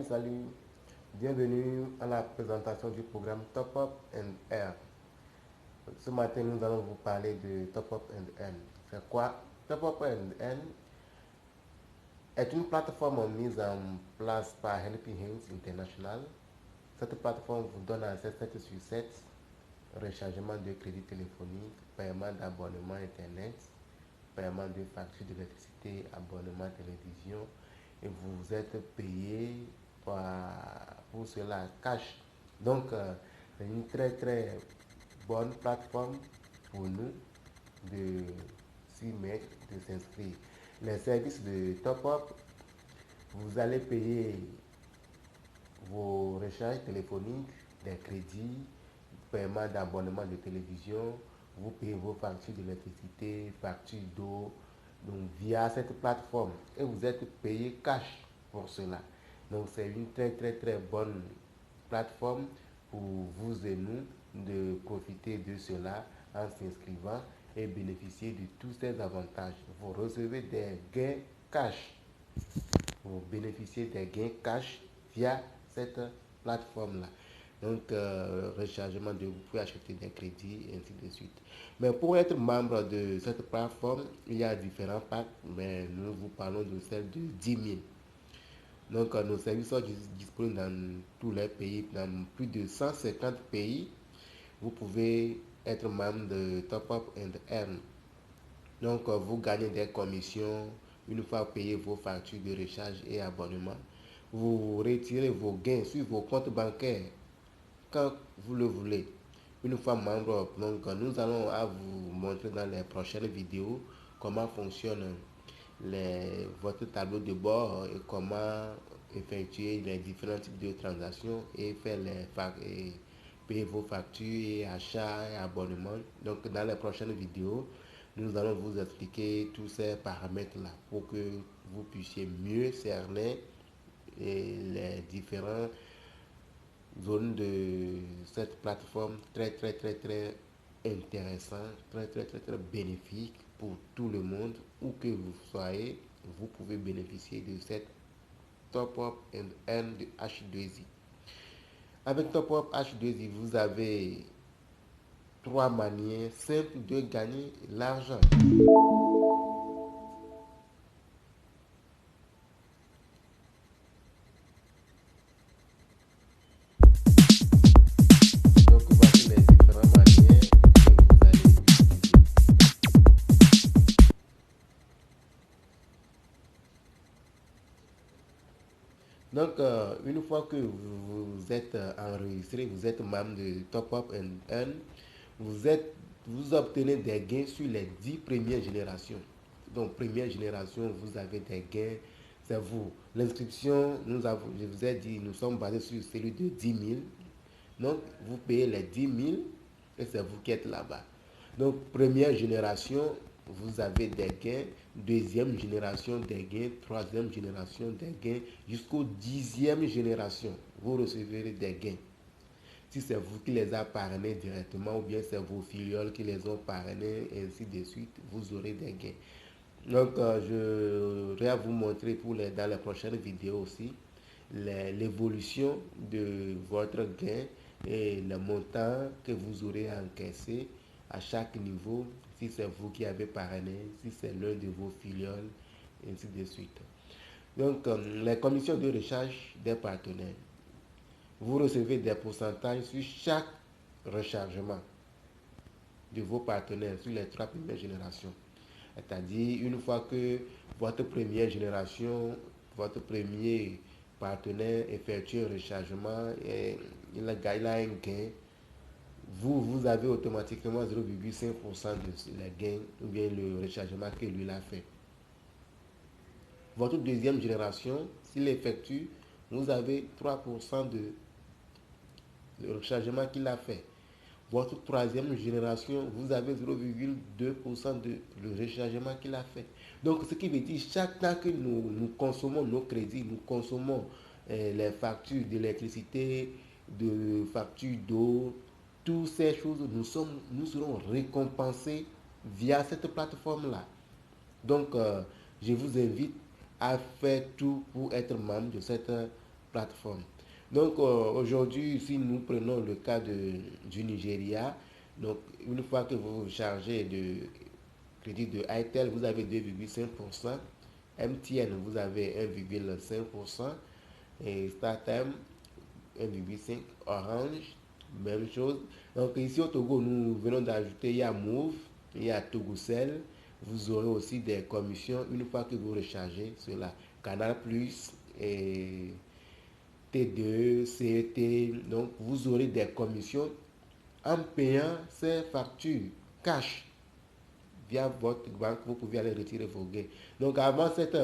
Salut. Bienvenue à la présentation du programme Top Up and Earn. Ce matin, nous allons vous parler de Top Up and Earn. C'est quoi? Top Up and Earn est une plateforme mise en place par Helping Hands International. Cette plateforme vous donne accès 7 sur 7, rechargement de crédit téléphonique, paiement d'abonnement Internet, paiement de factures d'électricité, abonnement télévision, et vous êtes payé pour cela cash. Donc, c'est une très bonne plateforme pour nous de s'y mettre, de s'inscrire. Les services de top-up, vous allez payer vos recharges téléphoniques, des crédits, paiement d'abonnement de télévision, vous payez vos factures d'électricité, factures d'eau, donc via cette plateforme, et vous êtes payé cash pour cela. Donc c'est une très bonne plateforme pour vous et nous de profiter de cela en s'inscrivant et bénéficier de tous ces avantages. Vous recevez des gains cash. Vous bénéficiez des gains cash via cette plateforme-là. Donc, rechargement vous pouvez acheter des crédits et ainsi de suite. Mais pour être membre de cette plateforme, il y a différents packs, mais nous vous parlons de celle de 10 000. Donc, nos services sont disponibles dans tous les pays, dans plus de 150 pays. Vous pouvez être membre de Top Up and Earn. Donc, vous gagnez des commissions une fois payé vos factures de recharge et abonnement. Vous retirez vos gains sur vos comptes bancaires quand vous le voulez. Une fois membre, donc nous allons vous montrer dans les prochaines vidéos comment fonctionne votre tableau de bord et comment effectuer les différents types de transactions et faire et payer vos factures et achats et abonnements. Donc dans les prochaines vidéos, nous allons vous expliquer tous ces paramètres-là pour que vous puissiez mieux cerner les différents zones de cette plateforme très intéressant, très bénéfique pour tout le monde. Où que vous soyez, vous pouvez bénéficier de cette Top Up and Earn de H2I. Avec Top Up H2I, vous avez 3 manières simples de gagner l'argent. Donc, voici les différentes manières que vous allez utiliser. Donc, une fois que vous êtes enregistré, vous êtes membre de Top Up and Earn, vous obtenez des gains sur les 10 premières générations. Donc, première génération, vous avez des gains, c'est vous. L'inscription, je vous ai dit, nous sommes basés sur celui de 10 000. Donc, vous payez les 10 000 et c'est vous qui êtes là-bas. Donc, première génération, vous avez des gains. Deuxième génération, des gains. Troisième génération, des gains. Jusqu'au 10e génération, vous recevrez des gains. Si c'est vous qui les avez parrainés directement ou bien c'est vos filleuls qui les ont parrainés, et ainsi de suite, vous aurez des gains. Donc, je vais vous montrer dans les prochaines vidéos aussi l'évolution de votre gain et le montant que vous aurez encaissé à chaque niveau, si c'est vous qui avez parrainé, si c'est l'un de vos filleuls, et ainsi de suite. Donc, les commissions de recharge des partenaires. Vous recevez des pourcentages sur chaque rechargement de vos partenaires sur les 3 premières générations. C'est-à-dire, une fois que votre première génération, votre premier partenaire effectue un rechargement et il a un gain, vous avez automatiquement 0,5% de les gains ou bien le rechargement que lui a fait. Votre deuxième génération, s'il effectue, vous avez 3% de le rechargement qu'il a fait. Votre troisième génération, vous avez 0,2% de le rechargement qu'il a fait. Donc, ce qui veut dire, chaque temps que nous consommons nos crédits, nous consommons les factures d'électricité, de factures d'eau, toutes ces choses, nous serons récompensés via cette plateforme-là. Donc, je vous invite à faire tout pour être membre de cette plateforme. Donc aujourd'hui, si nous prenons le cas du Nigeria, donc une fois que vous chargez de crédit de Itel, vous avez 2,5%, MTN, vous avez 1,5%, et StarTime, 1,5%, Orange, même chose. Donc ici au Togo, nous venons d'ajouter, il y a Move, il y a Togocell. Vous aurez aussi des commissions une fois que vous rechargez cela. Canal Plus et T2, CET. Donc vous aurez des commissions en payant ces factures cash via votre banque. Vous pouvez aller retirer vos gains. Donc avant, cette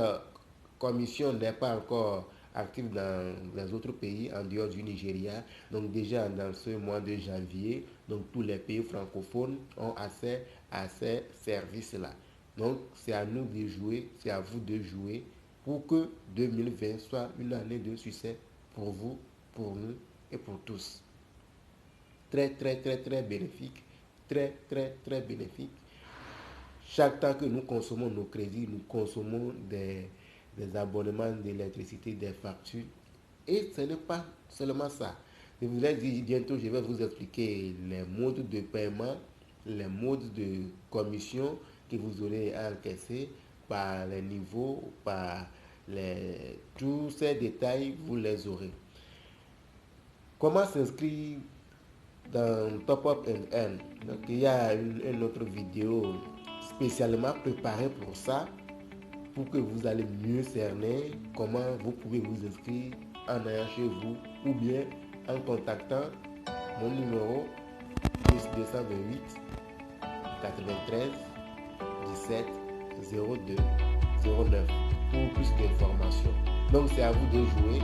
commission n'est pas encore active dans les autres pays en dehors du Nigeria. Donc déjà dans ce mois de janvier, donc tous les pays francophones ont accès à ces services-là. Donc c'est à nous de jouer, c'est à vous de jouer pour que 2020 soit une année de succès pour vous, pour nous et pour tous. Très bénéfique, très bénéfique. Chaque temps que nous consommons nos crédits, nous consommons des abonnements d'électricité, des factures. Et ce n'est pas seulement ça. Je vous ai dit bientôt, je vais vous expliquer les modes de paiement, les modes de commission que vous aurez à encaisser par les niveaux, par tous ces détails, vous les aurez. Comment s'inscrire dans Top Up & Earn? Donc il y a une autre vidéo spécialement préparée pour ça, pour que vous allez mieux cerner comment vous pouvez vous inscrire en allant chez vous ou bien en contactant mon numéro plus 228 93 17 02 09 pour plus d'informations. Donc c'est à vous de jouer.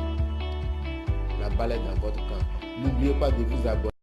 La balle est dans votre camp. N'oubliez pas de vous abonner.